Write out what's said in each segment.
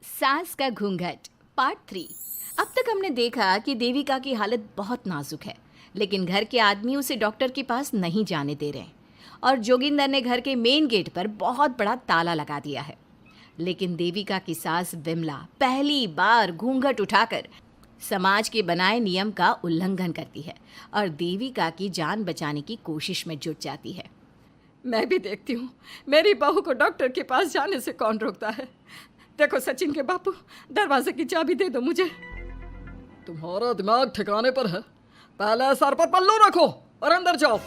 सास का घूंघट पार्ट 3। अब तक हमने देखा कि देविका की हालत बहुत नाजुक है, लेकिन घर के आदमी उसे डॉक्टर के पास नहीं जाने दे रहे और जोगिंदर ने घर के मेन गेट पर बहुत बड़ा ताला लगा दिया है। लेकिन देविका की सास विमला पहली बार घूंघट उठाकर समाज के बनाए नियम का उल्लंघन करती है और देविका की जान बचाने की कोशिश में जुट जाती है। मैं भी देखती हूँ मेरी बहू को डॉक्टर के पास जाने से कौन रोकता है। देखो सचिन के बापू, दरवाजे की चाबी दे दो मुझे। तुम्हारा दिमाग ठिकाने पर है? पहले सर पर पल्लू रखो और अंदर जाओ।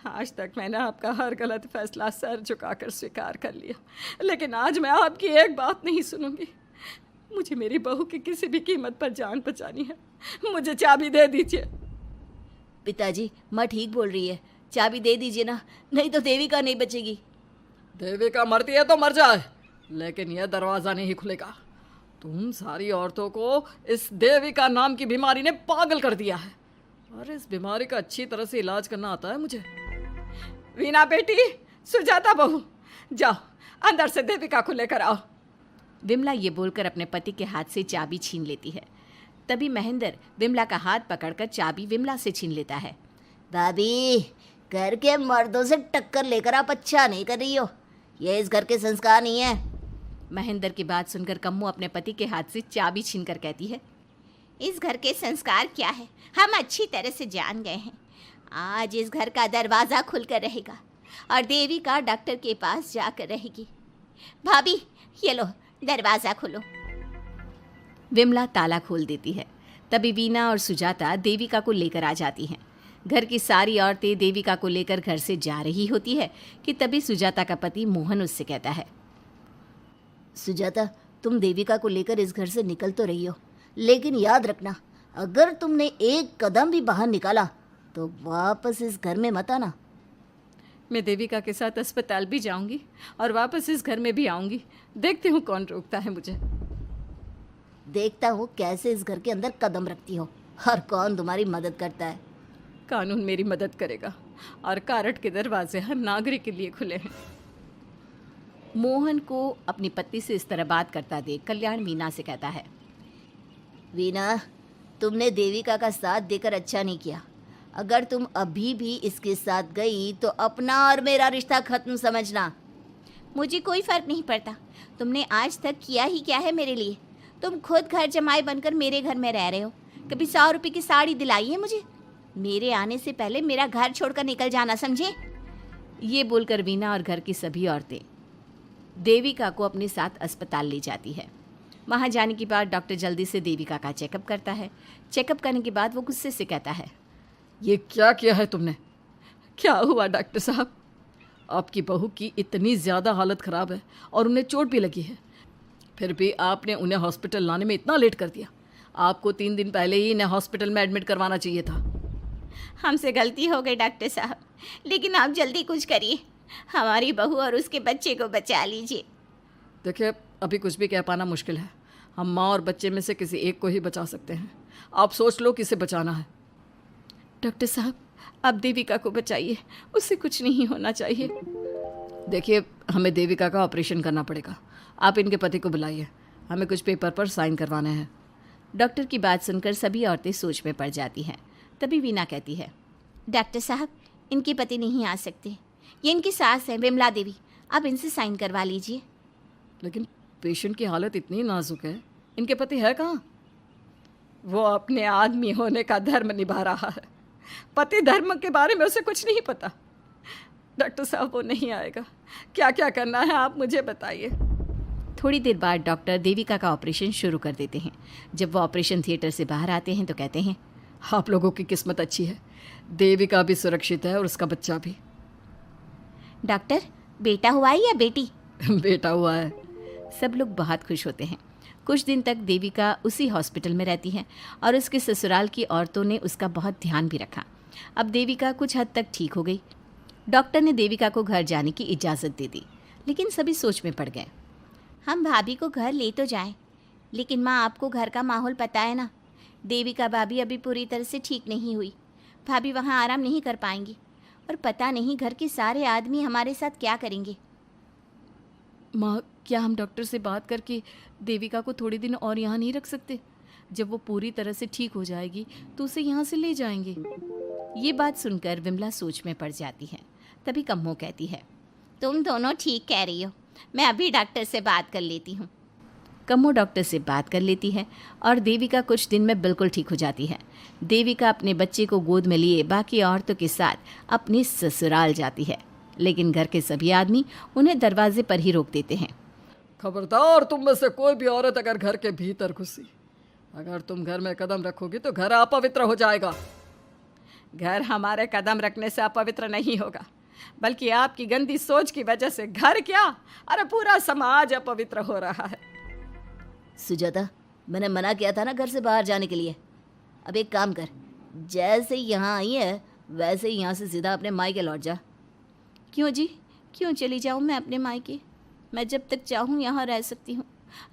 आज तक मैंने आपका हर गलत फैसला सर झुकाकर स्वीकार कर लिया, लेकिन आज मैं आपकी एक बात नहीं सुनूंगी। मुझे मेरी बहू की किसी भी कीमत पर जान बचानी है। मुझे चाबी दे दीजिए। पिताजी, माँ ठीक बोल रही है, चाबी दे दीजिए ना, नहीं तो देविका नहीं बचेगी। देविका मरती है तो मर जाए, लेकिन यह दरवाज़ा नहीं खुलेगा। तुम सारी औरतों को इस देविका नाम की बीमारी ने पागल कर दिया है, और इस बीमारी का अच्छी तरह से इलाज करना आता है मुझे। वीना बेटी, सुजाता बहू, जाओ अंदर से देविका को लेकर आओ। विमला ये बोलकर अपने पति के हाथ से चाबी छीन लेती है। तभी महेंद्र विमला का हाथ पकड़कर चाबी विमला से छीन लेता है। भाभी, घर के मर्दों से टक्कर लेकर आप अच्छा नहीं कर रही हो। ये इस घर के संस्कार नहीं है। महेंद्र की बात सुनकर कम्मू अपने पति के हाथ से चाबी छीनकर कहती है, इस घर के संस्कार क्या है हम अच्छी तरह से जान गए हैं। आज इस घर का दरवाज़ा खुलकर रहेगा और देविका डॉक्टर के पास जाकर रहेगी। भाभी, ये लो दरवाज़ा खोलो। विमला ताला खोल देती है। तभी वीना और सुजाता देविका को लेकर आ जाती हैं। घर की सारी औरतें देविका को लेकर घर से जा रही होती है कि तभी सुजाता का पति मोहन उससे कहता है, सुजाता, तुम देविका को लेकर इस घर से निकल तो रही हो, लेकिन याद रखना, अगर तुमने एक कदम भी बाहर निकाला तो वापस इस घर में मत आना। मैं देविका के साथ अस्पताल भी जाऊंगी और वापस इस घर में भी आऊंगी। देखती हूँ कौन रोकता है मुझे। देखता हूँ कैसे इस घर के अंदर कदम रखती हो और कौन तुम्हारी मदद करता है। कानून मेरी मदद करेगा और कारट के दरवाजे हर नागरिक के लिए खुले हैं। मोहन को अपनी पत्नी से इस तरह बात करता देख कल्याण वीना से कहता है, वीना, तुमने देविका का साथ देकर अच्छा नहीं किया। अगर तुम अभी भी इसके साथ गई तो अपना और मेरा रिश्ता खत्म समझना। मुझे कोई फ़र्क नहीं पड़ता। तुमने आज तक किया ही क्या है मेरे लिए। तुम खुद घर जमाई बनकर मेरे घर में रह रहे हो। कभी 100 रुपये की साड़ी दिलाई है मुझे? मेरे आने से पहले मेरा घर छोड़कर निकल जाना, समझे? ये बोलकर वीना और घर की सभी औरतें देविका को अपने साथ अस्पताल ले जाती है। वहाँ जाने के बाद डॉक्टर जल्दी से देविका का चेकअप करता है। चेकअप करने के बाद वो गुस्से से कहता है, ये क्या किया है तुमने? क्या हुआ डॉक्टर साहब? आपकी बहू की इतनी ज़्यादा हालत ख़राब है और उन्हें चोट भी लगी है, फिर भी आपने उन्हें हॉस्पिटल लाने में इतना लेट कर दिया। आपको 3 दिन पहले ही इन्हें हॉस्पिटल में एडमिट करवाना चाहिए था। हमसे गलती हो गई डॉक्टर साहब, लेकिन आप जल्दी कुछ करिए। हमारी बहू और उसके बच्चे को बचा लीजिए। देखिए, अभी कुछ भी कह पाना मुश्किल है। हम माँ और बच्चे में से किसी एक को ही बचा सकते हैं। आप सोच लो किसे बचाना है। डॉक्टर साहब, आप देविका को बचाइए, उससे कुछ नहीं होना चाहिए। देखिए, हमें देविका का ऑपरेशन करना पड़ेगा। आप इनके पति को बुलाइए, हमें कुछ पेपर पर साइन करवाने हैं। डॉक्टर की बात सुनकर सभी औरतें सोच में पड़ जाती हैं। तभी वीना कहती है, डॉक्टर साहब, इनके पति नहीं आ सकते। ये इनकी सास है विमला देवी, आप इनसे साइन करवा लीजिए। लेकिन पेशेंट की हालत इतनी नाजुक है, इनके पति है कहाँ? वो अपने आदमी होने का धर्म निभा रहा है। पति धर्म के बारे में उसे कुछ नहीं पता। डॉक्टर साहब, वो नहीं आएगा। क्या क्या करना है आप मुझे बताइए। थोड़ी देर बाद डॉक्टर देविका का ऑपरेशन शुरू कर देते हैं। जब वो ऑपरेशन थिएटर से बाहर आते हैं तो कहते हैं, आप लोगों की किस्मत अच्छी है, देविका भी सुरक्षित है और उसका बच्चा भी। डॉक्टर, बेटा हुआ है या बेटी? बेटा हुआ है। सब लोग बहुत खुश होते हैं। कुछ दिन तक देविका उसी हॉस्पिटल में रहती है और उसके ससुराल की औरतों ने उसका बहुत ध्यान भी रखा। अब देविका कुछ हद तक ठीक हो गई। डॉक्टर ने देविका को घर जाने की इजाज़त दे दी, लेकिन सभी सोच में पड़ गए। हम भाभी को घर ले तो जाएं, लेकिन माँ, आपको घर का माहौल पता है ना। देविका भाभी अभी पूरी तरह से ठीक नहीं हुई। भाभी वहाँ आराम नहीं कर पाएंगी और पता नहीं घर के सारे आदमी हमारे साथ क्या करेंगे। माँ, क्या हम डॉक्टर से बात करके देविका को थोड़े दिन और यहाँ नहीं रख सकते? जब वो पूरी तरह से ठीक हो जाएगी तो उसे यहाँ से ले जाएंगे। ये बात सुनकर विमला सोच में पड़ जाती है। तभी कम्मो कहती है, तुम दोनों ठीक कह रही हो, मैं अभी डॉक्टर से बात कर लेती हूँ। कम्मो डॉक्टर से बात कर लेती है और देविका कुछ दिन में बिल्कुल ठीक हो जाती है। देविका अपने बच्चे को गोद में लिए बाकी औरतों के साथ अपनी ससुराल जाती है, लेकिन घर के सभी आदमी उन्हें दरवाजे पर ही रोक देते हैं। खबरदार, तुम में से कोई भी औरत अगर घर के भीतर घुसी, अगर तुम घर में कदम रखोगी तो घर अपवित्र हो जाएगा। घर हमारे कदम रखने से अपवित्र नहीं होगा, बल्कि आपकी गंदी सोच की वजह से घर क्या, अरे पूरा समाज अपवित्र हो रहा है। सुजाता, मैंने मना किया था ना घर से बाहर जाने के लिए। अब एक काम कर, जैसे यहाँ आई है वैसे ही यहाँ से सीधा अपने मायके लौट जा। क्यों जी, क्यों चली जाऊँ मैं अपने मायके? मैं जब तक चाहूँ यहाँ रह सकती हूँ।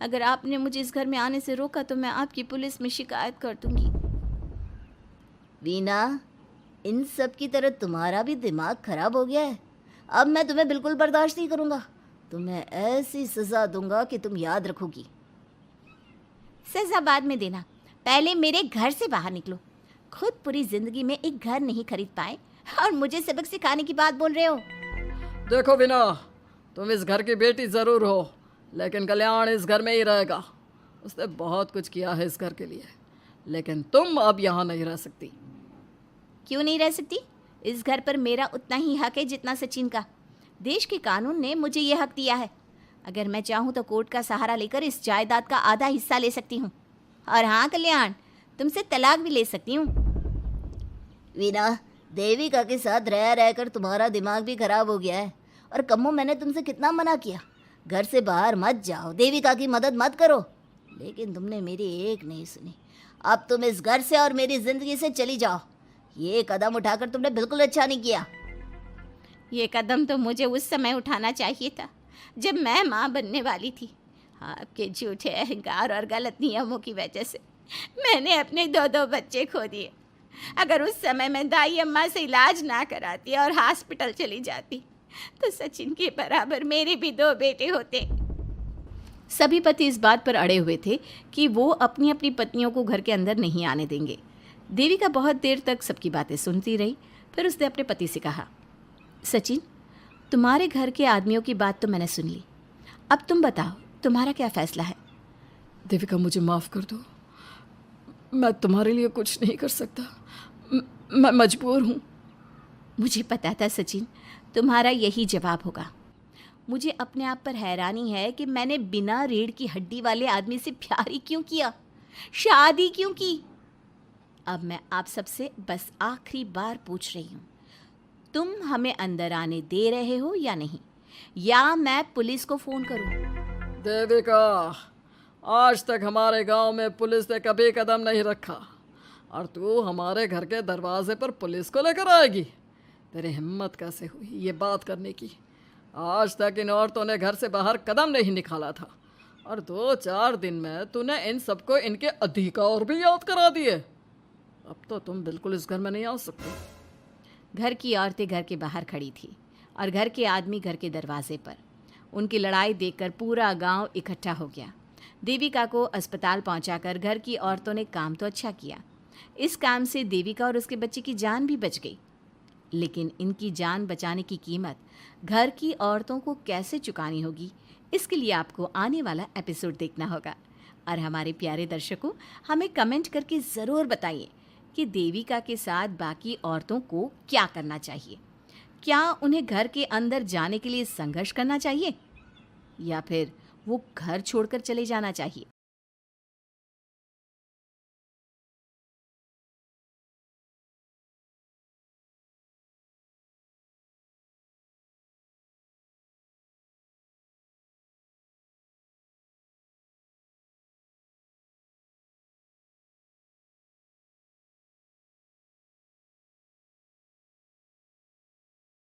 अगर आपने मुझे इस घर में आने से रोका तो मैं आपकी पुलिस में शिकायत कर दूँगी। वीना, इन सब की तरह तुम्हारा भी दिमाग खराब हो गया है। अब मैं तुम्हें बिल्कुल बर्दाश्त नहीं करूँगा। तुम्हें ऐसी सज़ा दूंगा कि तुम याद रखोगी। सजा बाद में देना, पहले मेरे घर से बाहर निकलो। खुद पूरी जिंदगी में एक घर नहीं खरीद पाए और मुझे सबक सिखाने की बात बोल रहे हो। देखो वीना, तुम इस घर की बेटी ज़रूर हो, लेकिन कल्याण इस घर में ही रहेगा। उसने बहुत कुछ किया है इस घर के लिए, लेकिन तुम अब यहाँ नहीं रह सकती। क्यों नहीं रह सकती? इस घर पर मेरा उतना ही हक है जितना सचिन का। देश के कानून ने मुझे ये हक दिया है। अगर मैं चाहूँ तो कोर्ट का सहारा लेकर इस जायदाद का आधा हिस्सा ले सकती हूँ। और हाँ कल्याण, तुमसे तलाक भी ले सकती हूँ। वीना, देविका के साथ रह रहकर तुम्हारा दिमाग भी खराब हो गया है। और कम्मो, मैंने तुमसे कितना मना किया, घर से बाहर मत जाओ, देविका की मदद मत करो, लेकिन तुमने मेरी एक नहीं सुनी। अब तुम इस घर से और मेरी ज़िंदगी से चली जाओ। ये कदम उठाकर तुमने बिल्कुल अच्छा नहीं किया। ये कदम तो मुझे उस समय उठाना चाहिए था जब मैं माँ बनने वाली थी। आपके झूठे अहंकार और गलत नियमों की वजह से मैंने अपने दो बच्चे खो दिए। अगर उस समय मैं दाई अम्मा से इलाज ना कराती और हॉस्पिटल चली जाती तो सचिन के बराबर मेरे भी 2 बेटे होते। सभी पति इस बात पर अड़े हुए थे कि वो अपनी अपनी पत्नियों को घर के अंदर नहीं आने देंगे। देविका बहुत देर तक सबकी बातें सुनती रही। फिर उसने अपने पति से कहा, सचिन, तुम्हारे घर के आदमियों की बात तो मैंने सुन ली, अब तुम बताओ तुम्हारा क्या फैसला है? देविका, मुझे माफ़ कर दो, मैं तुम्हारे लिए कुछ नहीं कर सकता, मैं मजबूर हूँ। मुझे पता था सचिन, तुम्हारा यही जवाब होगा। मुझे अपने आप पर हैरानी है कि मैंने बिना रीढ़ की हड्डी वाले आदमी से प्यार ही क्यों किया, शादी क्यों की। अब मैं आप सबसे बस आखिरी बार पूछ रही हूँ, तुम हमें अंदर आने दे रहे हो या नहीं, या मैं पुलिस को फ़ोन करूँ? देविका, आज तक हमारे गांव में पुलिस ने कभी कदम नहीं रखा और तू हमारे घर के दरवाजे पर पुलिस को लेकर आएगी? तेरी हिम्मत कैसे हुई ये बात करने की? आज तक इन औरतों ने घर से बाहर कदम नहीं निकाला था और 2-4 दिन में तूने इन सबको इनके अधिकार भी याद करा दिए। अब तो तुम बिल्कुल इस घर में नहीं आ सकते। घर की औरतें घर के बाहर खड़ी थी और घर के आदमी घर के दरवाजे पर। उनकी लड़ाई देखकर पूरा गांव इकट्ठा हो गया। देविका को अस्पताल पहुंचाकर घर की औरतों ने काम तो अच्छा किया। इस काम से देविका और उसके बच्चे की जान भी बच गई, लेकिन इनकी जान बचाने की कीमत घर की औरतों को कैसे चुकानी होगी, इसके लिए आपको आने वाला एपिसोड देखना होगा। और हमारे प्यारे दर्शकों, हमें कमेंट करके ज़रूर बताइए कि देविका के साथ बाकी औरतों को क्या करना चाहिए। क्या उन्हें घर के अंदर जाने के लिए संघर्ष करना चाहिए या फिर वो घर छोड़कर चले जाना चाहिए?